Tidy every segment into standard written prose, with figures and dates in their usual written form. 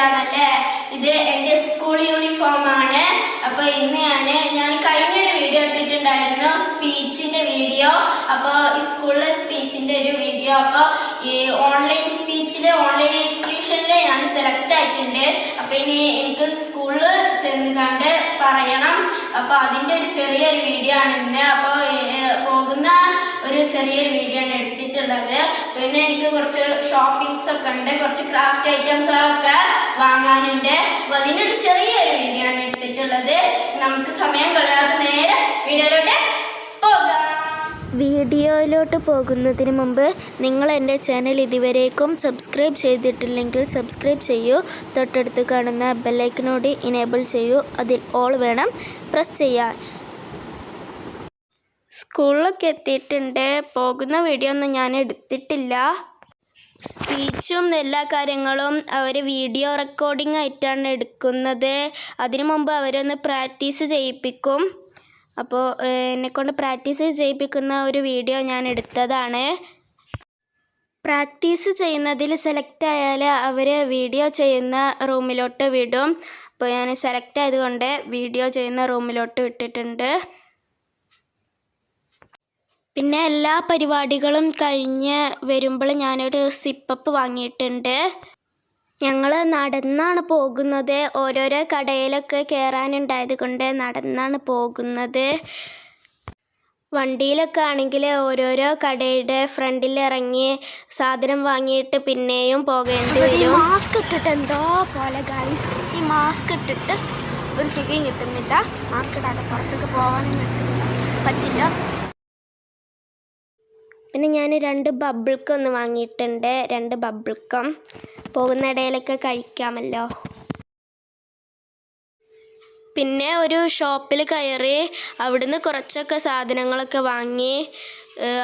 മനസ്സിലാണല്ലേ. ഇത് എൻ്റെ school uniform ആണ്. അപ്പോൾ ഇന്ന് ഞാൻ കഴിഞ്ഞൊരു വീഡിയോ ഇട്ടിട്ടുണ്ടായിരുന്നു, സ്പീച്ചിൻ്റെ വീഡിയോ. അപ്പോൾ സ്കൂളിലെ സ്പീച്ചിൻ്റെ ഒരു വീഡിയോ. അപ്പോൾ ഈ ഓൺലൈൻ സ്പീച്ചിൽ ഓൺലൈൻ ട്യൂഷനിൽ ഞാൻ സെലക്ട് ആയിട്ടുണ്ട്. അപ്പോൾ ഇനി എനിക്ക് സ്കൂളിൽ ചെന്ന് കണ്ട് പറയണം. അപ്പോൾ അതിൻ്റെ ഒരു ചെറിയൊരു വീഡിയോ ആണ് ഇന്ന്. അപ്പോൾ പോകുന്ന ഒരു ചെറിയൊരു വീഡിയോ ആണ് എടുത്തിട്ടുള്ളത്. പിന്നെ എനിക്ക് കുറച്ച് ഷോപ്പിംഗ്സ് ഒക്കെ ഉണ്ട്, കുറച്ച് ക്രാഫ്റ്റ് ഐറ്റംസുകളൊക്കെ വാങ്ങാനുണ്ട്. അപ്പോൾ അതിൻ്റെ ഒരു ചെറിയൊരു വീഡിയോ ആണ് എടുത്തിട്ടുള്ളത്. നമുക്ക് സമയം കളയാതെ നേരെ വീഡിയോയിലോട്ട് പോകാം. വീഡിയോയിലോട്ട് പോകുന്നതിന് മുമ്പ് നിങ്ങൾ എൻ്റെ ചാനൽ ഇതുവരേക്കും സബ്സ്ക്രൈബ് ചെയ്തിട്ടില്ലെങ്കിൽ സബ്സ്ക്രൈബ് ചെയ്യൂ. തൊട്ടടുത്ത് കാണുന്ന ബെല്ലൈക്കനോട് ഇനേബിൾ ചെയ്യൂ. അതിൽ ഓൾ വേണം പ്രസ് ചെയ്യാൻ. സ്കൂളിലൊക്കെ എത്തിയിട്ടുണ്ട്. പോകുന്ന വീഡിയോ ഒന്നും ഞാൻ എടുത്തിട്ടില്ല. സ്പീച്ചും എല്ലാ കാര്യങ്ങളും അവർ വീഡിയോ റെക്കോർഡിംഗ് ആയിട്ടാണ് എടുക്കുന്നത്. അതിനു മുമ്പ് അവരൊന്ന് പ്രാക്ടീസ് ചെയ്യിപ്പിക്കും. അപ്പോൾ എന്നെക്കൊണ്ട് പ്രാക്ടീസ് ചെയ്യിപ്പിക്കുന്ന ഒരു വീഡിയോ ഞാൻ എടുത്തതാണ്. പ്രാക്ടീസ് ചെയ്യുന്നതിൽ സെലക്ട് ആയാൽ അവർ വീഡിയോ ചെയ്യുന്ന റൂമിലോട്ട് വിടും. അപ്പോൾ ഞാൻ സെലക്ട് ആയതുകൊണ്ട് വീഡിയോ ചെയ്യുന്ന റൂമിലോട്ട് വിട്ടിട്ടുണ്ട്. പിന്നെ എല്ലാ പരിപാടികളും കഴിഞ്ഞ് വരുമ്പോൾ ഞാനൊരു സിപ്പപ്പ് വാങ്ങിയിട്ടുണ്ട്. ഞങ്ങൾ നടന്നാണ് പോകുന്നത്. ഓരോരോ കടയിലൊക്കെ കയറാനുണ്ടായത് കൊണ്ട് നടന്നാണ് പോകുന്നത്. വണ്ടിയിലൊക്കെ ആണെങ്കിൽ ഓരോരോ കടയുടെ ഫ്രണ്ടിൽ ഇറങ്ങി സാധനം വാങ്ങിയിട്ട് പിന്നെയും പോകേണ്ടി വരും. മാസ്ക് ഇട്ടിട്ട് എന്തോ പോലെ ഗൈസ്. ഈ മാസ്ക് ഇട്ടിട്ട് ഒരു സുഖം കിട്ടുന്നില്ല. മാസ്ക് ഇടാതെ പുറത്തേക്ക് പോകാനും പറ്റില്ല. പിന്നെ ഞാൻ 2 ബബിൾക്കം ഒന്ന് വാങ്ങിയിട്ടുണ്ട്. 2 ബബിൾക്കം പോകുന്ന ഇടയിലൊക്കെ കഴിക്കാമല്ലോ. പിന്നെ ഒരു ഷോപ്പിൽ കയറി അവിടുന്ന് കുറച്ചൊക്കെ സാധനങ്ങളൊക്കെ വാങ്ങി.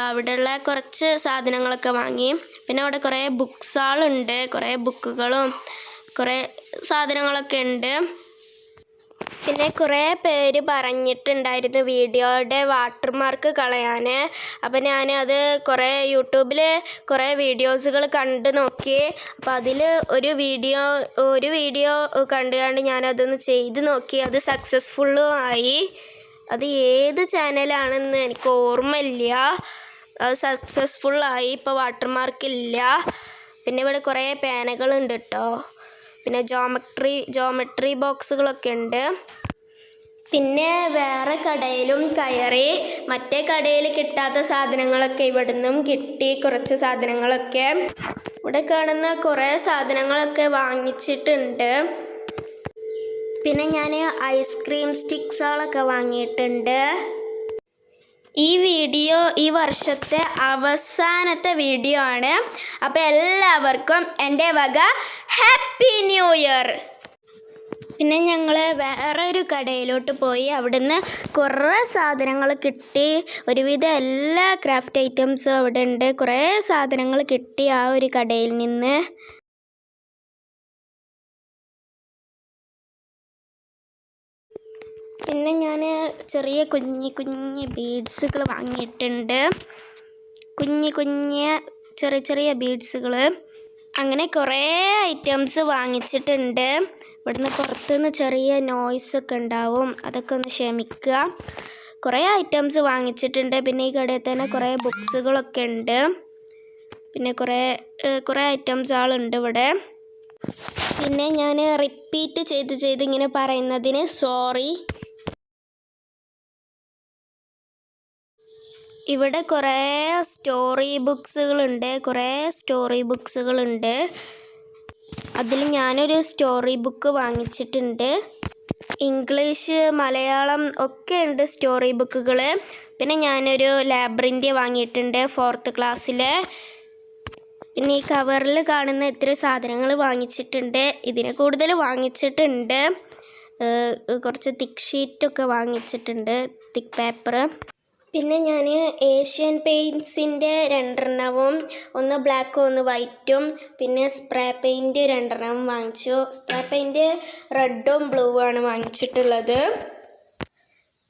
അവിടെയുള്ള കുറച്ച് സാധനങ്ങളൊക്കെ വാങ്ങി. പിന്നെ അവിടെ കുറേ ബുക്സ് ഹാളുണ്ട്. കുറേ ബുക്കുകളും കുറേ സാധനങ്ങളൊക്കെ ഉണ്ട്. പിന്നെ കുറേ പേര് പറഞ്ഞിട്ടുണ്ടായിരുന്നു വീഡിയോയുടെ വാട്ടർമാർക്ക് കളയാൻ. അപ്പം ഞാനത് യൂട്യൂബിൽ കുറേ വീഡിയോസുകൾ കണ്ടു നോക്കി. അപ്പം അതിൽ ഒരു വീഡിയോ കണ്ട് ഞാനതൊന്ന് ചെയ്ത് നോക്കി. അത് സക്സസ്ഫുള്ളും ആയി. അത് ഏത് ചാനലാണെന്ന് എനിക്ക് ഓർമ്മയില്ല. അത് സക്സസ്ഫുള്ളായി. ഇപ്പോൾ വാട്ടർമാർക്കില്ല. പിന്നെ ഇവിടെ കുറേ പേനകളുണ്ട് കേട്ടോ. പിന്നെ ജോമെട്രി ബോക്സുകളൊക്കെ ഉണ്ട്. പിന്നെ വേറെ കടയിലും കയറി. മറ്റേ കടയിൽ കിട്ടാത്ത സാധനങ്ങളൊക്കെ ഇവിടുന്നും കിട്ടി. കുറച്ച് സാധനങ്ങളൊക്കെ ഇവിടെ കാണുന്ന കുറേ സാധനങ്ങളൊക്കെ വാങ്ങിച്ചിട്ടുണ്ട്. പിന്നെ ഞാൻ ഐസ്ക്രീം സ്റ്റിക്സുകളൊക്കെ വാങ്ങിയിട്ടുണ്ട്. ഈ വീഡിയോ ഈ വർഷത്തെ അവസാനത്തെ വീഡിയോ ആണ്. അപ്പോൾ എല്ലാവർക്കും എൻ്റെ വക ഹാപ്പി ന്യൂ ഇയർ. പിന്നെ ഞങ്ങൾ വേറെ ഒരു കടയിലോട്ട് പോയി. അവിടുന്ന് കുറേ സാധനങ്ങൾ കിട്ടി. ഒരുവിധം എല്ലാ ക്രാഫ്റ്റ് ഐറ്റംസും അവിടെ ഉണ്ട്. കുറേ സാധനങ്ങൾ കിട്ടി ആ ഒരു കടയിൽ നിന്ന്. പിന്നെ ഞാൻ ചെറിയ കുഞ്ഞ് ബീഡ്സുകൾ വാങ്ങിയിട്ടുണ്ട്. ചെറിയ ബീഡ്സുകൾ. അങ്ങനെ കുറേ ഐറ്റംസ് വാങ്ങിച്ചിട്ടുണ്ട്. ഇവിടുന്ന് പുറത്തുനിന്ന് ചെറിയ നോയ്സൊക്കെ ഉണ്ടാവും, അതൊക്കെ ഒന്ന് ക്ഷമിക്കുക. കുറേ ഐറ്റംസ് വാങ്ങിച്ചിട്ടുണ്ട്. പിന്നെ ഈ കടയിൽ തന്നെ കുറേ ബുക്സുകളൊക്കെ ഉണ്ട്. പിന്നെ കുറേ ഐറ്റംസ് ആളുണ്ട് ഇവിടെ. പിന്നെ ഞാൻ റിപ്പീറ്റ് ചെയ്ത് ഇങ്ങനെ പറയുന്നതിന് സോറി. ഇവിടെ കുറേ സ്റ്റോറി ബുക്സുകളുണ്ട്. അതിൽ ഞാനൊരു സ്റ്റോറി ബുക്ക് വാങ്ങിച്ചിട്ടുണ്ട്. ഇംഗ്ലീഷ്, മലയാളം ഒക്കെ ഉണ്ട് സ്റ്റോറി ബുക്കുകൾ. പിന്നെ ഞാനൊരു ലാബ്രിന്ത്യ വാങ്ങിയിട്ടുണ്ട് 4th ക്ലാസ്സിൽ. പിന്നെ ഈ കവറിൽ കാണുന്ന ഇത്ര സാധനങ്ങൾ വാങ്ങിച്ചിട്ടുണ്ട്. ഇതിന് കൂടുതൽ വാങ്ങിച്ചിട്ടുണ്ട്. കുറച്ച് തിക്ക് ഷീറ്റൊക്കെ വാങ്ങിച്ചിട്ടുണ്ട്, തിക്ക് പേപ്പർ. പിന്നെ ഞാൻ ഏഷ്യൻ പെയിൻറ്റ്സിൻ്റെ 2 ഒന്ന് ബ്ലാക്കും ഒന്ന് വൈറ്റും പിന്നെ സ്പ്രേ പെയിൻറ്റ് 2 വാങ്ങിച്ചു. സ്പ്രേ പെയിൻറ്റ് റെഡും ബ്ലൂ ആണ് വാങ്ങിച്ചിട്ടുള്ളത്.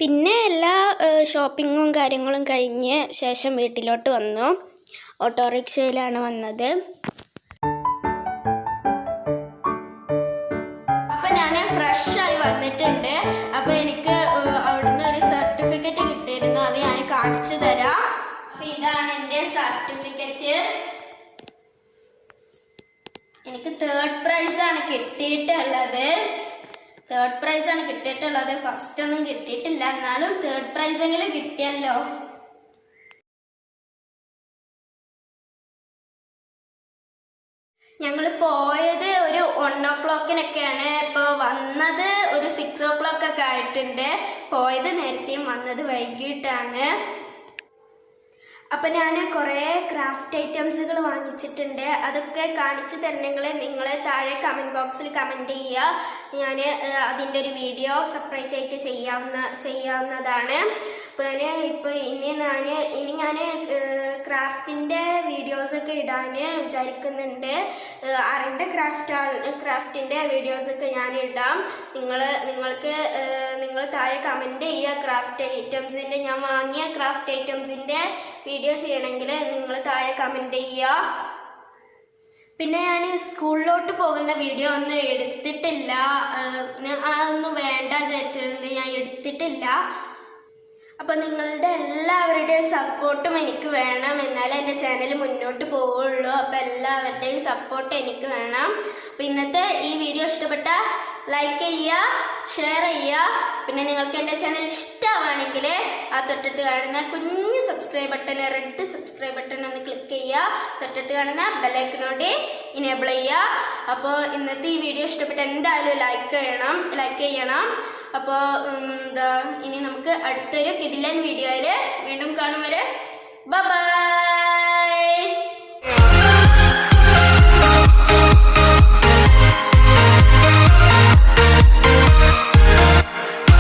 പിന്നെ എല്ലാ ഷോപ്പിങ്ങും കാര്യങ്ങളും കഴിഞ്ഞ് ശേഷം വീട്ടിലോട്ട് വന്നു. ഓട്ടോറിക്ഷയിലാണ് വന്നത്. എൻ്റെ സർട്ടിഫിക്കറ്റ്. എനിക്ക് തേർഡ് പ്രൈസാണ് കിട്ടിയിട്ടുള്ളത്. ഫസ്റ്റ് ഒന്നും കിട്ടിയിട്ടില്ല, എന്നാലും തേർഡ് പ്രൈസെങ്കിലും കിട്ടിയല്ലോ. ഞങ്ങൾ പോയത് ഒരു 1 o'clockനൊക്കെയാണ്. ഇപ്പോൾ വന്നത് ഒരു 6 o'clock ഒക്കെ ആയിട്ടുണ്ട്. പോയത് നേരത്തെയും വന്നത് വൈകിട്ടാണ്. അപ്പം ഞാൻ കുറേ ക്രാഫ്റ്റ് ഐറ്റംസുകൾ വാങ്ങിച്ചിട്ടുണ്ട്. അതൊക്കെ കാണിച്ചു തരണമെങ്കിൽ നിങ്ങൾ താഴെ കമൻറ്റ് ബോക്സിൽ കമൻറ്റ് ചെയ്യുക. ഞാൻ അതിൻ്റെ ഒരു വീഡിയോ സെപ്പറേറ്റ് ആയിട്ട് ചെയ്യാവുന്നതാണ്. അപ്പോൾ ഇനി ഞാൻ ക്രാഫ്റ്റിൻ്റെ വീഡിയോസൊക്കെ ഇടാൻ വിചാരിക്കുന്നുണ്ട്. അറിയേണ്ട ക്രാഫ്റ്റിൻ്റെ വീഡിയോസൊക്കെ ഞാൻ ഇടാം. നിങ്ങൾ താഴെ കമൻറ്റ് ചെയ്യുക. ക്രാഫ്റ്റ് ഐറ്റംസിൻ്റെ ഞാൻ വാങ്ങിയ ക്രാഫ്റ്റ് ഐറ്റംസിൻ്റെ വീഡിയോ ചെയ്യണമെങ്കിൽ നിങ്ങൾ താഴെ കമൻറ്റ് ചെയ്യുക. പിന്നെ ഞാൻ സ്കൂളിലോട്ട് പോകുന്ന വീഡിയോ ഒന്നും എടുത്തിട്ടില്ല. അതൊന്നും വേണ്ട വിചാരിച്ചിട്ടുണ്ട്, ഞാൻ എടുത്തിട്ടില്ല. അപ്പോൾ നിങ്ങളുടെ എല്ലാവരുടെയും സപ്പോർട്ടും എനിക്ക് വേണം, എന്നാലേ എൻ്റെ ചാനൽ മുന്നോട്ട് പോവുള്ളൂ. അപ്പോൾ എല്ലാവരുടെയും സപ്പോർട്ട് എനിക്ക് വേണം. അപ്പോൾ ഇന്നത്തെ ഈ വീഡിയോ ഇഷ്ടപ്പെട്ടാൽ ലൈക്ക് ചെയ്യുക, ഷെയർ ചെയ്യുക. പിന്നെ നിങ്ങൾക്ക് എൻ്റെ ചാനൽ ഇഷ്ടമാണെങ്കിൽ ആ തൊട്ടടുത്ത് കാണുന്ന കുഞ്ഞ് subscribe button, red subscribe button ഒന്ന് ക്ലിക്ക് ചെയ്യുക. തൊട്ടടുത്ത് കാണുന്ന ബെല്ലൈക്കനോട് ഇനേബിൾ ചെയ്യുക. അപ്പോൾ ഇന്നത്തെ ഈ വീഡിയോ ഇഷ്ടപ്പെട്ട എന്തായാലും ലൈക്ക് ചെയ്യണം. അപ്പോൾ ഇനി നമുക്ക് അടുത്തൊരു കിടിലൻ വീഡിയോയിൽ വീണ്ടും കാണും വരെ ബൈ.